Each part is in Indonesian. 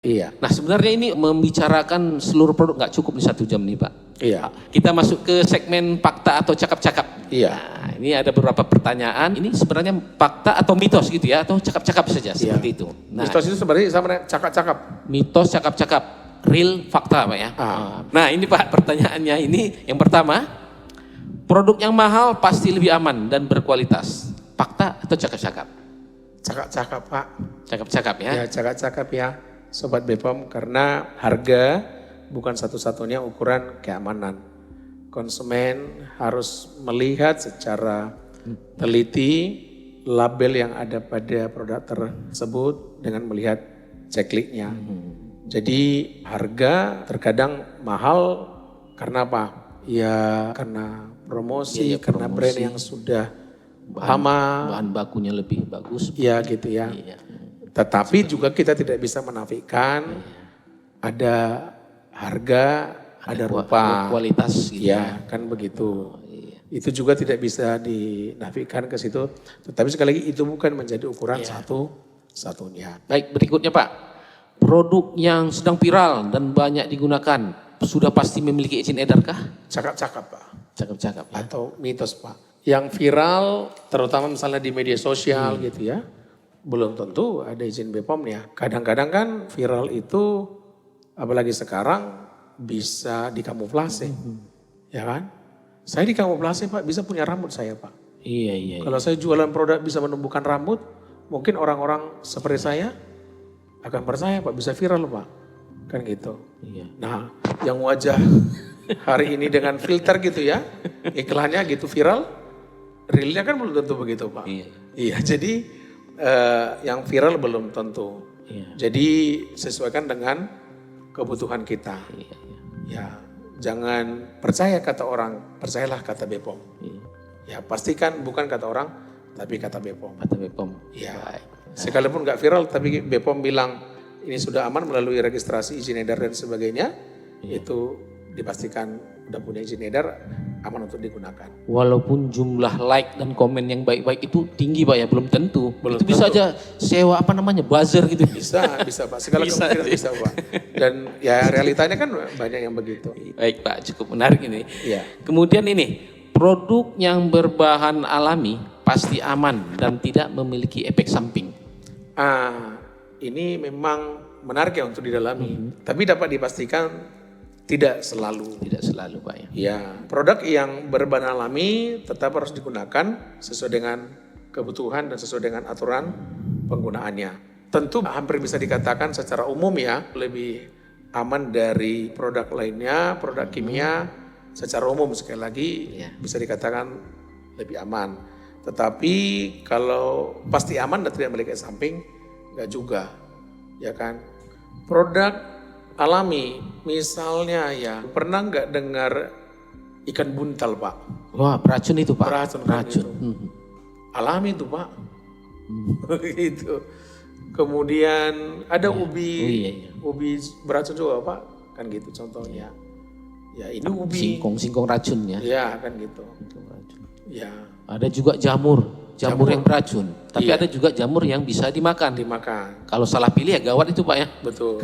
Iya, Nah sebenarnya ini membicarakan seluruh produk nggak cukup di 1 jam nih Pak. iya, Kita masuk ke segmen fakta atau cakap-cakap. iya. Nah, ini ada beberapa pertanyaan. Ini sebenarnya fakta atau mitos gitu ya, atau cakap-cakap saja seperti itu. Nah, Mitos itu sebenarnya sama dengan cakap-cakap. mitos, cakap-cakap, real, fakta Pak ya. Nah ini Pak pertanyaannya ini yang pertama, produk yang mahal pasti lebih aman dan berkualitas. Fakta atau cakap-cakap? Cakap-cakap Pak. Cakap-cakap ya. Ya cakap-cakap ya Sobat BPOM, karena harga bukan satu-satunya ukuran keamanan. Konsumen harus melihat secara teliti label yang ada pada produk tersebut dengan melihat cekliknya. Jadi harga terkadang mahal karena apa? Ya karena promosi, Iya, karena brand promosi. yang sudah lama. Bahan bakunya lebih bagus. Ya gitu ya. Iya. Tetapi juga kita tidak bisa menafikan ada harga, ada rupa. Kualitas gitu Ya kan begitu. iya. Itu juga tidak bisa dinafikan ke situ. Tetapi sekali lagi itu bukan menjadi ukuran satu-satunya. Baik, berikutnya Pak. Produk yang sedang viral dan banyak digunakan sudah pasti memiliki izin edarkah? Cakap-cakap Pak. Cakap-cakap ya. Atau mitos Pak. Yang viral terutama misalnya di media sosial gitu ya. Belum tentu ada izin BPOM ya. Kadang-kadang kan viral itu apalagi sekarang bisa dikamuflase. Ya kan? Saya dikamuflase Pak, bisa punya rambut saya Pak. Iya, iya. Kalau saya jualan produk bisa menumbuhkan rambut, mungkin orang-orang seperti saya akan percaya Pak, bisa viral Pak. Kan gitu. Iya. Nah, yang wajah hari ini dengan filter gitu ya, iklannya gitu viral, realnya kan belum tentu begitu Pak. Iya. Iya, jadi yang viral belum tentu. Iya. Jadi sesuaikan dengan kebutuhan kita. Iya, iya. Ya, jangan percaya kata orang, percayalah kata BPOM. Iya. Ya, pastikan bukan kata orang, tapi kata BPOM. Kata BPOM. Ya, Baik. sekalipun nggak viral, tapi BPOM bilang ini sudah aman melalui registrasi izin edar dan sebagainya, itu dipastikan udah punya izin edar, aman untuk digunakan. Walaupun jumlah like dan komen yang baik-baik itu tinggi Pak ya, belum tentu. Belum itu bisa tentu. aja sewa buzzer gitu. Bisa Pak, segala Bisa, kemungkinan iya. bisa Pak. Dan ya realitanya kan banyak yang begitu. Baik Pak, cukup menarik ini. Iya. Kemudian ini, produk yang berbahan alami pasti aman dan tidak memiliki efek samping. Ini memang menarik ya untuk didalami, tapi dapat dipastikan tidak selalu. Tidak selalu Pak ya. Ya, produk yang berbahan alami tetap harus digunakan sesuai dengan kebutuhan dan sesuai dengan aturan penggunaannya. Tentu hampir bisa dikatakan secara umum ya, lebih aman dari produk lainnya, produk kimia secara umum sekali lagi bisa dikatakan lebih aman. Tetapi kalau pasti aman dan tidak memiliki efek samping, enggak juga. Ya kan? Produk alami, misalnya ya, pernah nggak dengar ikan buntal Pak? Wah, beracun itu Pak. Beracun kan Beracun. itu. Alami itu Pak. Gitu. Kemudian ada ubi, iya. ubi beracun juga Pak, kan gitu contohnya. Ya ini ubi, Singkong racun ya. ya kan gitu. Singkong racun. Ya Ada juga jamur yang beracun. Tapi Iya. ada juga jamur yang bisa dimakan. dimakan, Kalau salah pilih ya gawat itu Pak ya. betul.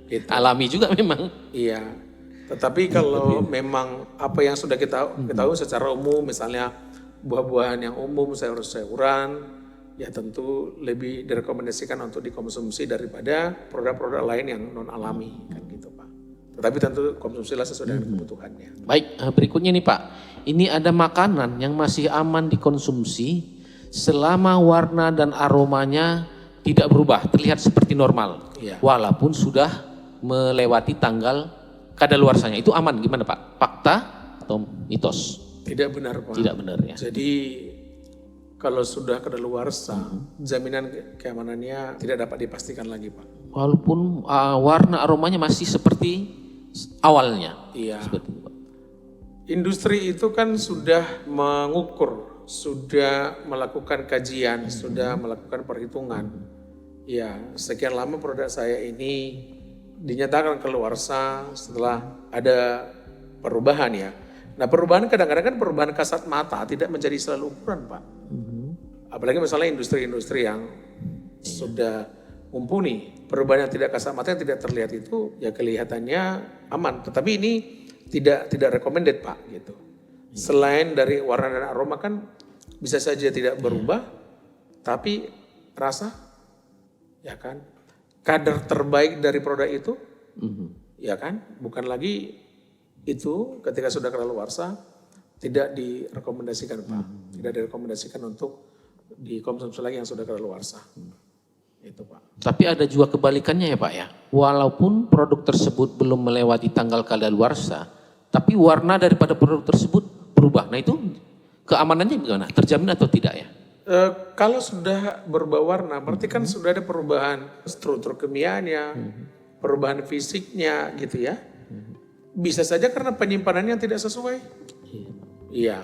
Gitu. Alami juga memang. Iya. Tetapi kalau memang apa yang sudah kita ketahui secara umum, misalnya buah-buahan yang umum, sayur-sayuran, ya tentu lebih direkomendasikan untuk dikonsumsi daripada produk-produk lain yang non alami, kan gitu Pak. Tetapi tentu konsumsilah sesuai dengan kebutuhannya. Baik, berikutnya nih Pak. Ini ada makanan yang masih aman dikonsumsi selama warna dan aromanya tidak berubah, terlihat seperti normal. Iya. Walaupun sudah melewati tanggal kadaluarsanya. Itu aman gimana Pak? Fakta atau mitos? Tidak benar Pak. Tidak benar ya. Jadi kalau sudah kadaluarsa, jaminan keamanannya tidak dapat dipastikan lagi Pak. Walaupun warna aromanya masih seperti awalnya. Iya. Seperti itu, Pak. Industri itu kan sudah mengukur, sudah melakukan kajian, sudah melakukan perhitungan. Ya, sekian lama produk saya ini dinyatakan keluarsa setelah ada perubahan ya. Nah perubahan kadang-kadang kan perubahan kasat mata tidak menjadi selalu ukuran Pak. Apalagi misalnya industri-industri yang sudah mumpuni. Perubahan yang tidak kasat mata, yang tidak terlihat itu ya kelihatannya aman. Tetapi ini tidak recommended Pak gitu. Selain dari warna dan aroma kan bisa saja tidak berubah, tapi rasa, ya kan, kadar terbaik dari produk itu, ya kan, bukan lagi itu ketika sudah kadaluarsa tidak direkomendasikan Pak, tidak direkomendasikan untuk dikonsumsi lagi yang sudah kadaluarsa. Itu Pak. Tapi ada juga kebalikannya ya Pak ya. Walaupun produk tersebut belum melewati tanggal kadaluarsa, tapi warna daripada produk tersebut berubah. Nah itu keamanannya gimana? Terjamin atau tidak ya? Kalau sudah berubah warna, berarti kan sudah ada perubahan struktur kimianya, perubahan fisiknya gitu ya. Bisa saja karena penyimpanannya tidak sesuai. Iya.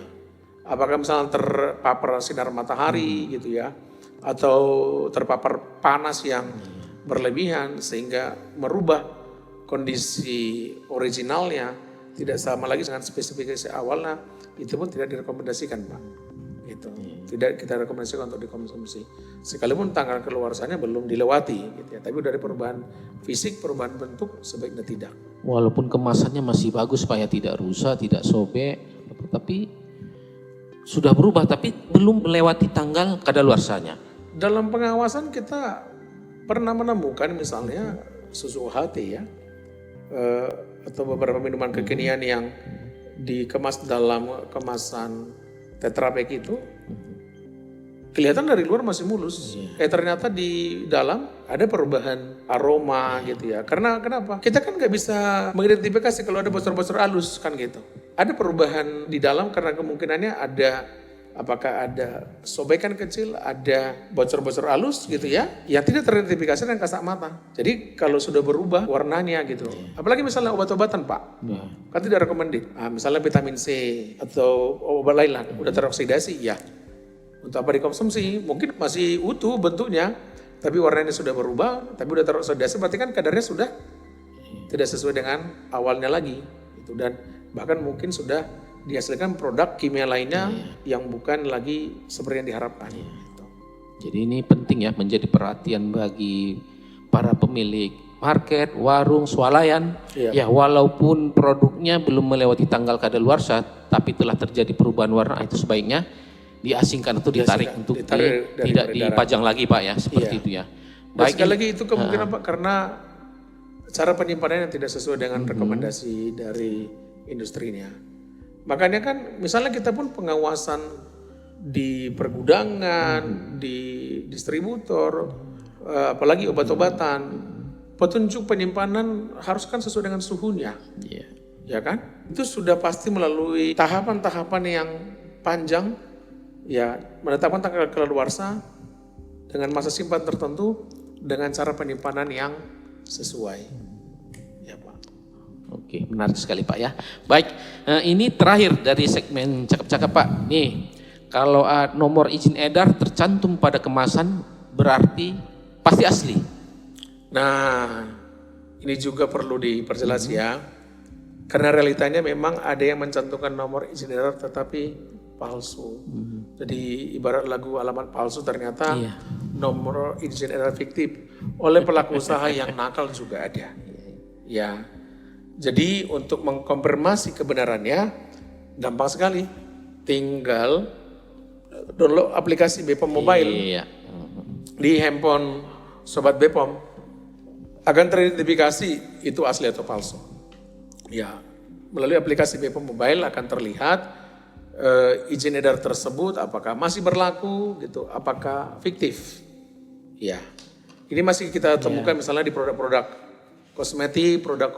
Apakah misalnya terpapar sinar matahari gitu ya, atau terpapar panas yang berlebihan sehingga merubah kondisi originalnya tidak sama lagi dengan spesifikasi awalnya, itu pun tidak direkomendasikan Pak. Gitu. Tidak kita rekomendasikan untuk dikonsumsi. Sekalipun tanggal keluarannya belum dilewati gitu ya, tapi dari perubahan fisik, perubahan bentuk sebaiknya tidak. Walaupun kemasannya masih bagus Pak ya, tidak rusak, tidak sobek, tapi sudah berubah tapi belum melewati tanggal kadaluarsanya. Dalam pengawasan kita pernah menemukan misalnya susu UHT ya, atau beberapa minuman kekinian yang dikemas dalam kemasan Tetra Pak itu, kelihatan dari luar masih mulus. Ternyata di dalam ada perubahan aroma gitu ya. Karena kenapa? Kita kan nggak bisa mengidentifikasi kalau ada bocor-bocor halus kan gitu. Ada perubahan di dalam karena kemungkinannya ada, apakah ada sobekan kecil, ada bocor-bocor halus gitu ya, yang tidak teridentifikasi dengan kasat mata. Jadi kalau sudah berubah warnanya gitu, apalagi misalnya obat-obatan Pak, kan tidak recommended. Misalnya vitamin C atau obat lain lah, udah teroksidasi ya. Untuk apa dikonsumsi? Mungkin masih utuh bentuknya, tapi warnanya sudah berubah, tapi udah teroksidasi, berarti kan kadarnya sudah tidak sesuai dengan awalnya lagi. Gitu. Dan bahkan mungkin sudah dihasilkan produk kimia lainnya yang bukan lagi seperti yang diharapkan. Gitu. Jadi ini penting ya, menjadi perhatian bagi para pemilik market, warung, swalayan. Ya walaupun produknya belum melewati tanggal kadaluarsa, tapi telah terjadi perubahan warna, itu sebaiknya diasingkan atau ditarik untuk tidak dipajang lagi Pak ya, seperti itu ya. Baik, sekali lagi itu kemungkinan Pak karena cara penyimpanan yang tidak sesuai dengan rekomendasi dari industrinya. Makanya kan misalnya kita pun pengawasan di pergudangan, di distributor, apalagi obat-obatan, petunjuk penyimpanan harus kan sesuai dengan suhunya. Ya kan? Itu sudah pasti melalui tahapan-tahapan yang panjang, ya menetapkan tanggal kadaluarsa dengan masa simpan tertentu dengan cara penyimpanan yang sesuai. Ya Pak. Oke, menarik sekali Pak ya. Baik, ini terakhir dari segmen cakap-cakap Pak. Nih, kalau nomor izin edar tercantum pada kemasan berarti pasti asli. Nah, ini juga perlu diperjelas ya. Karena realitanya memang ada yang mencantumkan nomor izin edar tetapi palsu. Jadi ibarat lagu alamat palsu ternyata nomor izin edar fiktif oleh pelaku usaha yang nakal juga ada. Ya. Jadi untuk mengkonfirmasi kebenarannya gampang sekali. Tinggal download aplikasi BPOM Mobile di handphone Sobat BPOM. Akan teridentifikasi itu asli atau palsu. Ya, melalui aplikasi BPOM Mobile akan terlihat izin edar tersebut apakah masih berlaku gitu, apakah fiktif. Ya. Ini masih kita temukan misalnya di produk-produk kosmetik, produk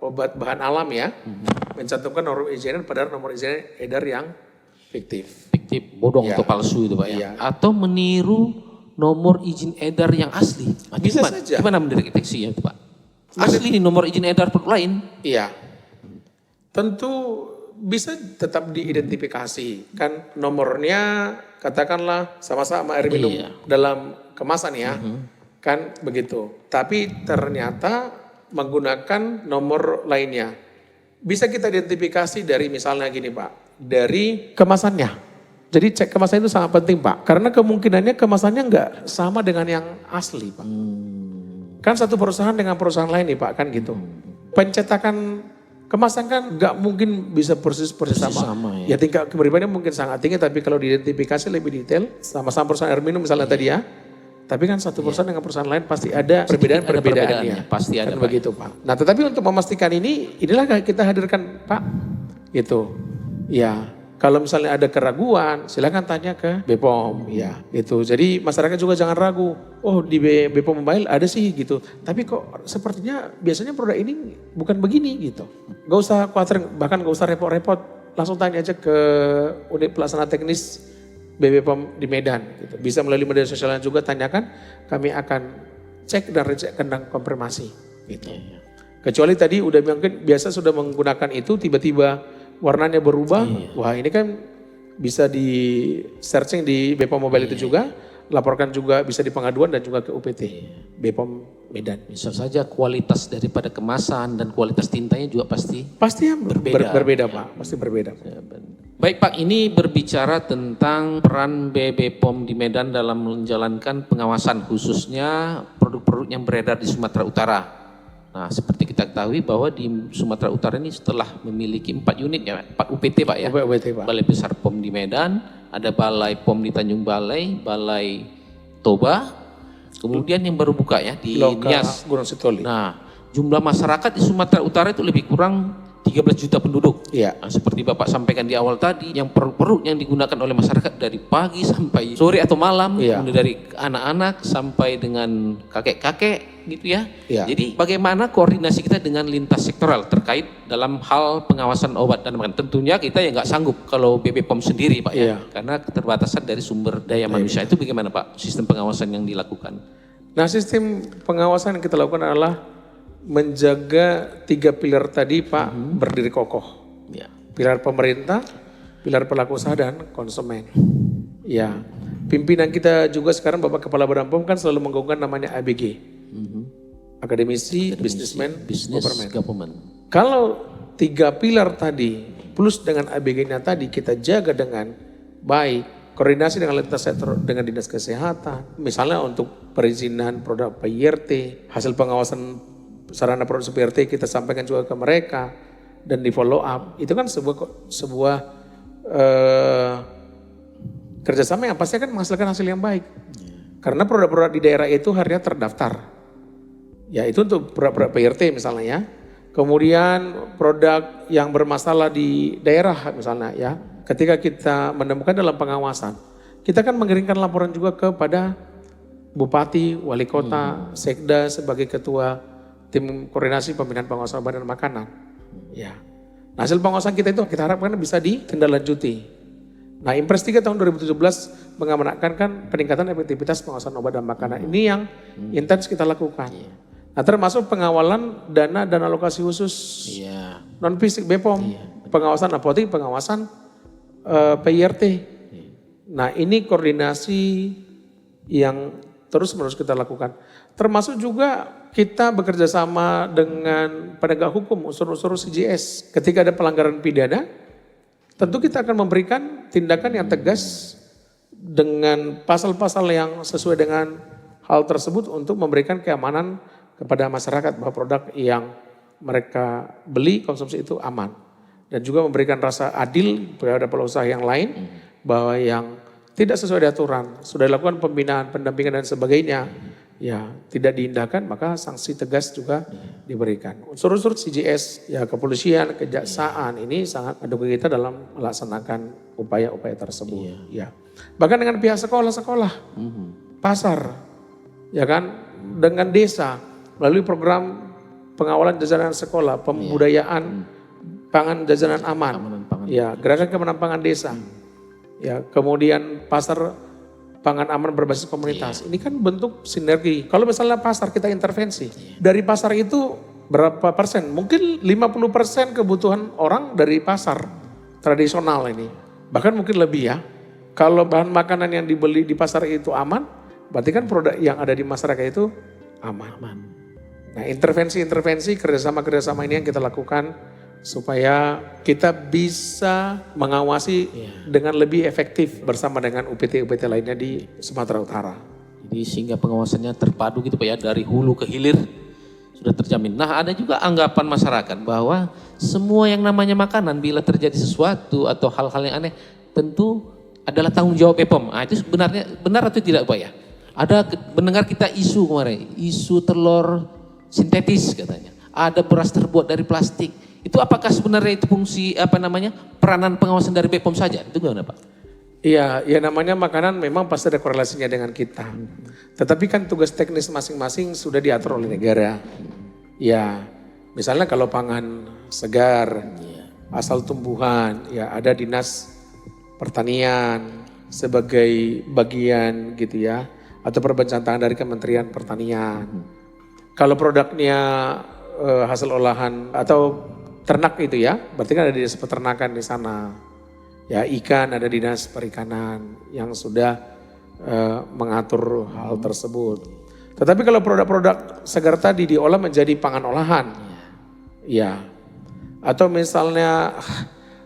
obat bahan alam ya, mencantumkan nomor izin edar padahal nomor izin edar yang fiktif. Fiktif, bodong atau palsu itu Pak ya. Atau meniru nomor izin edar yang asli. Bisa saja. Gimana mendeteksinya itu Pak? Asli di nomor izin edar produk lain? Iya. Tentu bisa tetap diidentifikasi. Kan nomornya katakanlah sama-sama air minum dalam kemasan ya. Kan begitu. Tapi ternyata menggunakan nomor lainnya. Bisa kita identifikasi dari misalnya gini Pak. Dari kemasannya. Jadi cek kemasan itu sangat penting Pak. Karena kemungkinannya kemasannya nggak sama dengan yang asli Pak. Kan satu perusahaan dengan perusahaan lain nih Pak, kan gitu. Pencetakan kemasan kan nggak mungkin bisa persis sama. Ya tingkat kepribadiannya mungkin sangat tinggi, tapi kalau diidentifikasi lebih detail, sama-sama perusahaan air minum misalnya tadi ya. Tapi kan satu perusahaan dengan perusahaan lain pasti ada perbedaan-perbedaannya. Pasti ada kan begitu Pak. Nah tetapi untuk memastikan inilah kita hadirkan Pak. Gitu. Ya. Kalau misalnya ada keraguan, silakan tanya ke BPOM, ya itu. Jadi masyarakat juga jangan ragu. Oh di BPOM Mobile ada sih gitu. Tapi kok sepertinya biasanya produk ini bukan begini gitu. Gak usah khawatir, bahkan gak usah repot-repot. Langsung tanya aja ke unit pelaksana teknis BPOM di Medan. Gitu. Bisa melalui media sosialnya juga tanyakan. Kami akan cek dan recek dan konfirmasi. Gitu. Kecuali tadi udah mungkin biasa sudah menggunakan itu tiba-tiba warnanya berubah, wah ini kan bisa di searching di BPOM Mobile itu juga, laporkan juga bisa di pengaduan dan juga ke UPT BPOM Medan. Bisa saja kualitas daripada kemasan dan kualitas tintanya juga pasti yang berbeda Pak, pasti berbeda. Baik Pak, ini berbicara tentang peran BPOM di Medan dalam menjalankan pengawasan khususnya produk-produk yang beredar di Sumatera Utara. Nah, seperti kita ketahui bahwa di Sumatera Utara ini setelah memiliki 4 unit ya, 4 UPT Pak ya. UPT Pak. Balai Besar POM di Medan, ada Balai POM di Tanjung Balai, Balai Toba, kemudian yang baru buka ya di Nias, Gunung Sitoli. Nah, jumlah masyarakat di Sumatera Utara itu lebih kurang 13 juta penduduk. Iya. Nah, seperti Bapak sampaikan di awal tadi, yang produk yang digunakan oleh masyarakat dari pagi sampai sore atau malam, kemudian dari anak-anak sampai dengan kakek-kakek gitu ya. Iya. Jadi bagaimana koordinasi kita dengan lintas sektoral terkait dalam hal pengawasan obat dan makanan. Tentunya kita ya nggak sanggup kalau BPOM sendiri Pak ya, karena keterbatasan dari sumber daya manusia. Itu bagaimana Pak sistem pengawasan yang dilakukan? Nah sistem pengawasan yang kita lakukan adalah menjaga 3 pilar tadi Pak berdiri kokoh. Ya. Pilar pemerintah, pilar pelaku usaha dan konsumen. Ya, pimpinan kita juga sekarang Bapak Kepala Badan POM kan selalu menggaungkan namanya ABG. Akademisi, Businessman, Government. Kalau 3 pilar tadi plus dengan ABG-nya tadi kita jaga dengan baik, koordinasi dengan lintas sektor dengan dinas kesehatan, misalnya untuk perizinan produk PIRT, hasil pengawasan sarana produksi PRT kita sampaikan juga ke mereka dan di follow up, itu kan sebuah kerjasama yang pasti akan menghasilkan hasil yang baik. Karena produk-produk di daerah itu harusnya terdaftar. Ya itu untuk produk-produk PRT misalnya ya. Kemudian produk yang bermasalah di daerah misalnya ya. Ketika kita menemukan dalam pengawasan, kita kan mengirimkan laporan juga kepada Bupati, Wali Kota, Sekda sebagai ketua tim koordinasi pembinaan pengawasan obat dan makanan. Ya. Nah, hasil pengawasan kita itu kita harapkan bisa ditindaklanjuti. Nah, Impres 3 tahun 2017 mengamanatkan kan peningkatan efektivitas pengawasan obat dan makanan. Ini yang intens kita lakukan. Nah, termasuk pengawalan dana dan alokasi khusus non fisik BPOM, pengawasan apotek, pengawasan PIRT. Nah, ini koordinasi yang terus menerus kita lakukan. Termasuk juga kita bekerja sama dengan penegak hukum, unsur-unsur CJS. Ketika ada pelanggaran pidana, tentu kita akan memberikan tindakan yang tegas dengan pasal-pasal yang sesuai dengan hal tersebut untuk memberikan keamanan kepada masyarakat bahwa produk yang mereka beli, konsumsi itu aman. Dan juga memberikan rasa adil kepada pelaku usaha yang lain bahwa yang tidak sesuai aturan, sudah dilakukan pembinaan, pendampingan dan sebagainya, ya tidak diindahkan maka sanksi tegas juga diberikan. Unsur-unsur CJS, ya kepolisian, kejaksaan ini sangat mendukung kita dalam melaksanakan upaya-upaya tersebut. Ya, bahkan dengan pihak sekolah-sekolah, pasar, ya kan, dengan desa melalui program pengawalan jajanan sekolah, pembudayaan pangan jajanan aman, ya gerakan keamanan pangan desa. Ya, kemudian pasar pangan aman berbasis komunitas. Ini kan bentuk sinergi. Kalau misalnya pasar kita intervensi, dari pasar itu berapa persen? Mungkin 50% kebutuhan orang dari pasar tradisional ini. Bahkan mungkin lebih ya. Kalau bahan makanan yang dibeli di pasar itu aman, berarti kan produk yang ada di masyarakat itu aman. Nah, intervensi-intervensi kerjasama-kerjasama ini yang kita lakukan supaya kita bisa mengawasi dengan lebih efektif bersama dengan UPT-UPT lainnya di Sumatera Utara. Jadi sehingga pengawasannya terpadu gitu Pak ya, dari hulu ke hilir sudah terjamin. Nah ada juga anggapan masyarakat bahwa semua yang namanya makanan bila terjadi sesuatu atau hal-hal yang aneh tentu adalah tanggung jawab BPOM. Nah, itu sebenarnya benar atau tidak Pak ya? Ada mendengar kita isu kemarin, isu telur sintetis katanya. Ada beras terbuat dari plastik. Itu apakah sebenarnya itu fungsi peranan pengawasan dari BPOM saja? Itu gimana Pak? Iya, ya namanya makanan memang pasti ada korelasinya dengan kita. Tetapi kan tugas teknis masing-masing sudah diatur oleh negara. Ya, misalnya kalau pangan segar, asal tumbuhan, ya ada dinas pertanian sebagai bagian gitu ya. Atau perbencantaan dari Kementerian Pertanian. Kalau produknya hasil olahan atau ternak itu ya, berarti kan ada dinas peternakan di sana. Ya ikan ada dinas perikanan yang sudah mengatur hal tersebut. Tetapi kalau produk-produk segar tadi diolah menjadi pangan olahan, ya, atau misalnya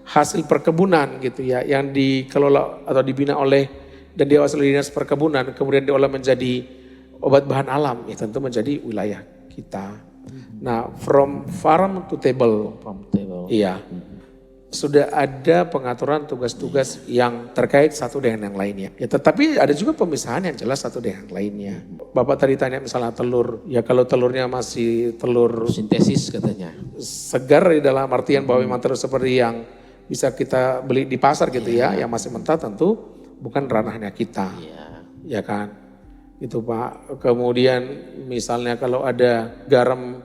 hasil perkebunan gitu ya, yang dikelola atau dibina oleh dan diawasi oleh dinas perkebunan, kemudian diolah menjadi obat bahan alam, ya tentu menjadi wilayah kita. Nah, from farm to table, iya. Sudah ada pengaturan tugas-tugas yang terkait satu dengan yang lainnya. Ya, tetapi ada juga pemisahan yang jelas satu dengan yang lainnya. Bapak tadi tanya misalnya telur, ya kalau telurnya masih telur sintesis katanya. Segar di dalam artian bahwa memang telur seperti yang bisa kita beli di pasar gitu ya, yang masih mentah tentu bukan ranahnya kita. Ya kan? Itu Pak. Kemudian misalnya kalau ada garam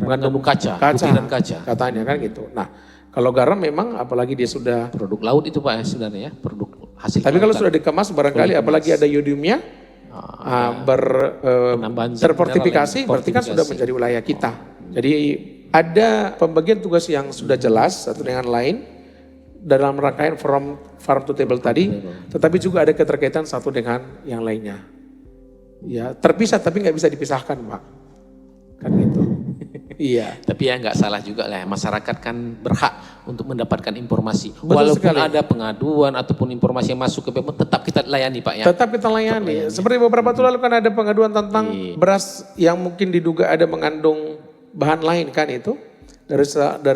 mengandung kaca, butiran kaca. Katanya kan gitu. Nah, kalau garam memang apalagi dia sudah produk laut itu Pak sebenarnya ya, produk hasil. Tapi kalau sudah dikemas barangkali apalagi ada yodiumnya terfortifikasi berarti kan sudah menjadi wilayah kita. Jadi ada pembagian tugas yang sudah jelas satu dengan lain dalam rangkaian from farm to table tadi, tetapi juga ada keterkaitan satu dengan yang lainnya. Ya terpisah tapi nggak bisa dipisahkan Pak, kan gitu. Iya. Tapi ya nggak salah juga lah, masyarakat kan berhak untuk mendapatkan informasi. Betul walaupun sekali. Ada pengaduan ataupun informasi yang masuk ke BPOM, tetap kita layani Pak ya. Tetap kita layani. Seperti beberapa waktu lalu kan ada pengaduan tentang beras yang mungkin diduga ada mengandung bahan lain kan itu. Dari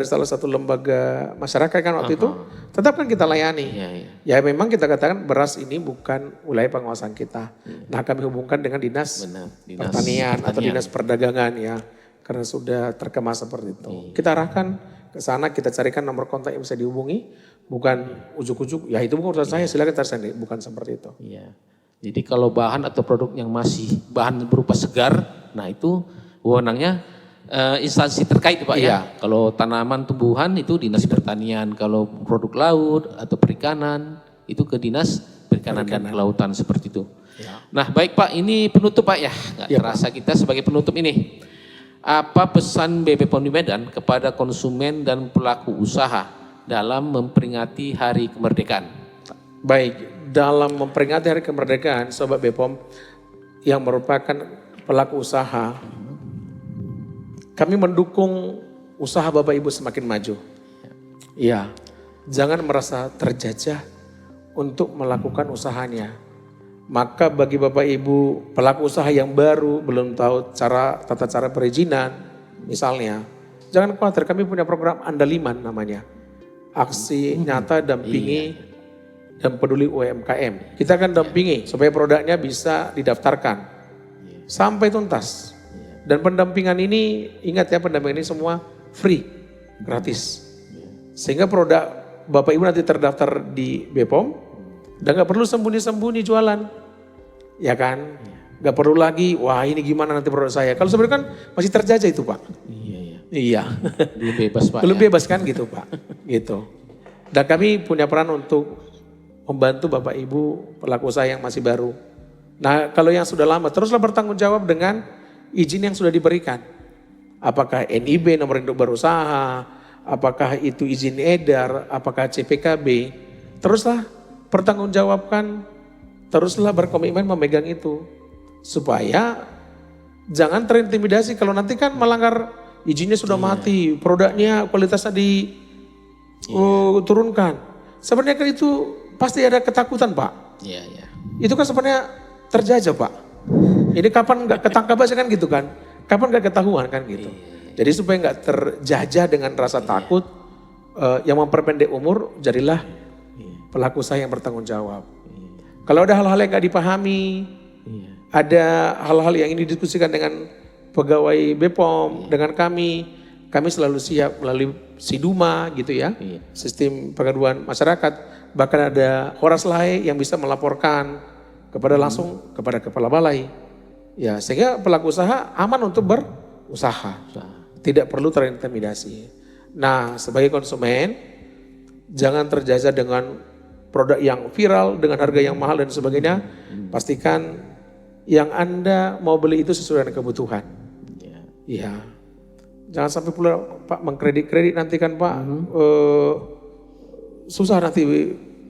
salah satu lembaga masyarakat kan waktu itu. Tetap kan kita layani. Ya memang kita katakan beras ini bukan wilayah pengawasan kita. Nah kami hubungkan dengan dinas pertanian atau dinas perdagangan ya. Karena sudah terkemas seperti itu. Kita arahkan ke sana, kita carikan nomor kontak yang bisa dihubungi. Bukan ujuk-ujuk, ya itu bukan urusan saya, silakan cari sendiri. Bukan seperti itu. Iya. Jadi kalau bahan atau produk yang masih bahan berupa segar, nah itu wewenangnya instansi terkait Pak ya. Kalau tanaman tumbuhan itu dinas pertanian, kalau produk laut atau perikanan itu ke dinas perikanan dan kelautan seperti itu. Ya. Nah baik Pak, ini penutup Pak ya. Nggak terasa kita sebagai penutup ini. Apa pesan BPOM di Medan kepada konsumen dan pelaku usaha dalam memperingati Hari Kemerdekaan? Baik, dalam memperingati Hari Kemerdekaan, Sobat BPOM yang merupakan pelaku usaha, kami mendukung usaha Bapak Ibu semakin maju. Iya, jangan merasa terjajah untuk melakukan usahanya. Maka bagi Bapak Ibu pelaku usaha yang baru belum tahu tata cara perizinan misalnya, jangan khawatir, kami punya program Andaliman namanya. Aksi nyata dampingi dan peduli UMKM. Kita akan dampingi supaya produknya bisa didaftarkan sampai tuntas. Dan pendampingan ini, ingat ya, pendampingan ini semua free, gratis. Sehingga produk Bapak Ibu nanti terdaftar di BPOM, dan gak perlu sembunyi-sembunyi jualan. Ya kan? Gak perlu lagi, wah ini gimana nanti produk saya. Kalau sebenarnya kan masih terjajah itu Pak. Iya. Belum bebas Pak. Belum bebas kan gitu Pak. Gitu. Dan kami punya peran untuk membantu Bapak Ibu pelaku usaha yang masih baru. Nah kalau yang sudah lama, teruslah bertanggung jawab dengan izin yang sudah diberikan. Apakah NIB, nomor induk berusaha, apakah itu izin edar, apakah CPKB. Teruslah pertanggungjawabkan, teruslah berkomitmen memegang itu. Supaya jangan terintimidasi kalau nanti kan melanggar izinnya sudah mati, produknya kualitasnya diturunkan. Sebenarnya kan itu pasti ada ketakutan Pak. Iya, iya. Itu kan sebenarnya terjajah Pak. Ini kapan nggak ketangkap aja kan gitu kan? Kapan nggak ketahuan kan gitu? Jadi supaya nggak terjajah dengan rasa takut, yang memperpendek umur, jadilah pelaku usaha yang bertanggung jawab. Kalau ada hal-hal yang nggak dipahami, ada hal-hal yang ingin didiskusikan dengan pegawai BPOM, dengan kami selalu siap melalui Siduma gitu ya, sistem pengaduan masyarakat. Bahkan ada Horaslai yang bisa melaporkan langsung kepada kepala balai. Ya, sehingga pelaku usaha aman untuk berusaha, tidak perlu terintimidasi. Nah, sebagai konsumen jangan terjajah dengan produk yang viral dengan harga yang mahal dan sebagainya. Pastikan yang Anda mau beli itu sesuai dengan kebutuhan. Ya. Jangan sampai pula Pak mengkredit nanti kan Pak susah nanti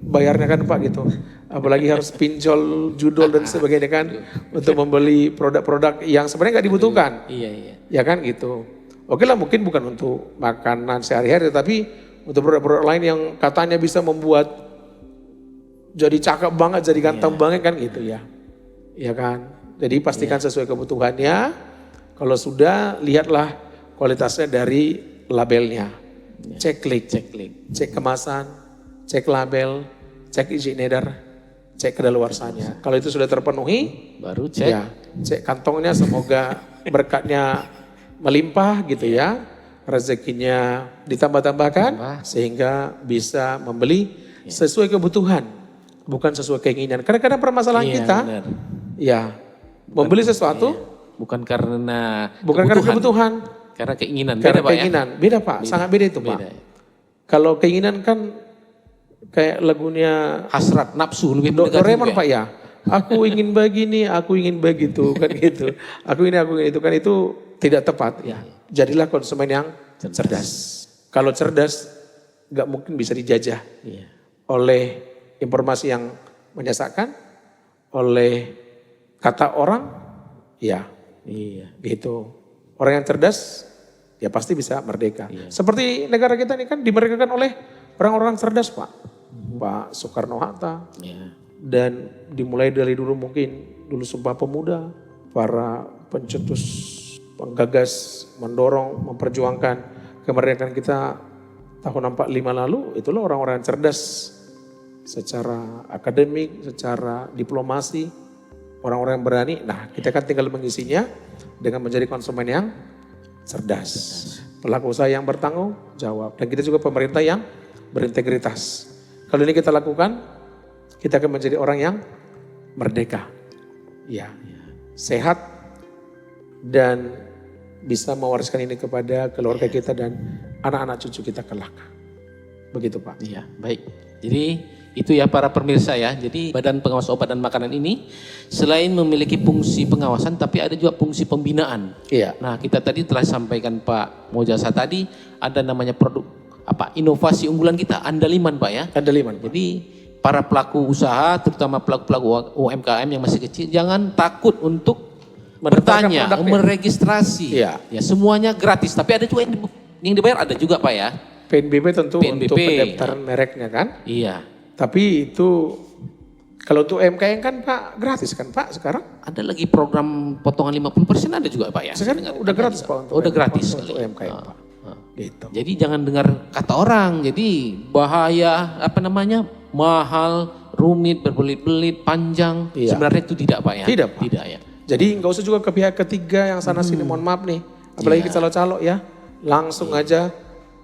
bayarnya kan Pak gitu. Apalagi harus pinjol judul dan sebagainya kan untuk membeli produk-produk yang sebenarnya nggak dibutuhkan. Iya. Ya kan gitu. Oke lah, mungkin bukan untuk makanan sehari-hari, tapi untuk produk-produk lain yang katanya bisa membuat jadi cakep banget, jadi ganteng banget kan gitu ya. Ya kan. Jadi pastikan sesuai kebutuhannya. Kalau sudah, lihatlah kualitasnya dari labelnya. Cek kemasan, cek label, cek izin edar, cek kedaluarsanya. Kalau itu sudah terpenuhi, baru cek. Ya, cek kantongnya, semoga berkatnya melimpah gitu ya. Rezekinya ditambah-tambahkan sehingga bisa membeli sesuai kebutuhan, bukan sesuai keinginan. Kadang-kadang permasalahan kita, ya membeli sesuatu bukan karena kebutuhan, karena keinginan. Karena keinginan, beda Pak, sangat beda itu Pak. Kalau keinginan kan kayak lagunya hasrat, nafsu, lebih Doraemon Pak ya. Aku ingin begini, aku ingin begitu kan gitu. Aku ingin itu kan, itu tidak tepat ya. Jadilah konsumen yang cerdas. Kalau cerdas nggak mungkin bisa dijajah oleh informasi yang menyesatkan, oleh kata orang, gitu. Orang yang cerdas ya pasti bisa merdeka. Seperti negara kita ini kan dimerdekakan oleh orang-orang cerdas Pak. Pak Soekarno-Hatta. Dan dimulai dari dulu mungkin dulu Sumpah Pemuda, para pencetus, penggagas, mendorong, memperjuangkan kemerdekaan kita tahun 45 lalu, itulah orang-orang yang cerdas secara akademik, secara diplomasi, orang-orang yang berani. Nah, kita kan tinggal mengisinya dengan menjadi konsumen yang cerdas, pelaku usaha yang bertanggung jawab, dan kita juga pemerintah yang berintegritas. Kalau ini kita lakukan, kita akan menjadi orang yang merdeka, sehat, dan bisa mewariskan ini kepada keluarga kita dan anak-anak cucu kita kelak. Begitu Pak. Iya, baik. Jadi itu ya para pemirsa ya. Jadi Badan Pengawas Obat dan Makanan ini selain memiliki fungsi pengawasan, tapi ada juga fungsi pembinaan. Iya. Nah, kita tadi telah sampaikan Pak Mojasa tadi ada namanya produk inovasi unggulan kita Andaliman Pak ya. Andaliman. Jadi para pelaku usaha, terutama pelaku-pelaku UMKM yang masih kecil, jangan takut untuk bertanya, meregistrasi. Ya, semuanya gratis. Tapi ada juga yang dibayar, ada juga Pak ya. PNBP tentu untuk pendaftaran mereknya kan. Iya. Tapi itu kalau untuk UMKM kan Pak gratis kan Pak sekarang? Ada lagi program potongan 50% ada juga Pak ya. Sekarang udah gratis Pak untuk udah gratis untuk UMKM Pak. Gitu. Jadi jangan dengar kata orang. Jadi bahaya mahal, rumit, berbelit-belit, panjang. Sebenarnya itu tidak Pak ya. Tidak Pak. Tidak ya. Jadi nggak usah juga ke pihak ketiga yang sana sini, mohon maaf nih. Apalagi ke calo-calo ya. Langsung aja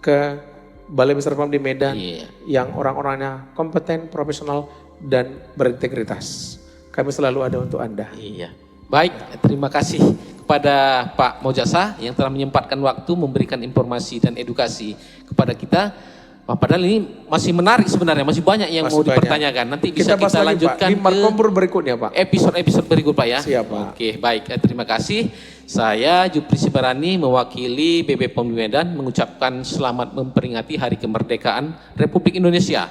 ke Balai Besar PAM di Medan yang orang-orangnya kompeten, profesional, dan berintegritas. Kami selalu ada untuk Anda. Iya. Baik, terima kasih kepada Pak Mojasa yang telah menyempatkan waktu memberikan informasi dan edukasi kepada kita. Padahal ini masih menarik sebenarnya, masih banyak yang mau dipertanyakan. Nanti bisa kita lanjutkan di Markompur berikutnya Pak. Episode-episode berikut Pak ya. Siap Pak. Oke, baik. Terima kasih. Saya Jupri Sibarani mewakili BPOM Medan mengucapkan selamat memperingati Hari Kemerdekaan Republik Indonesia.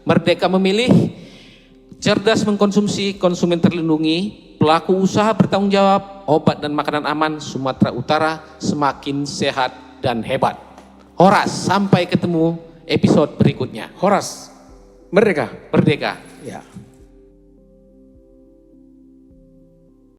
Merdeka memilih, cerdas mengkonsumsi, konsumen terlindungi, pelaku usaha bertanggung jawab, obat dan makanan aman, Sumatera Utara semakin sehat dan hebat. Horas, sampai ketemu episode berikutnya. Horas, merdeka. Merdeka. Ya.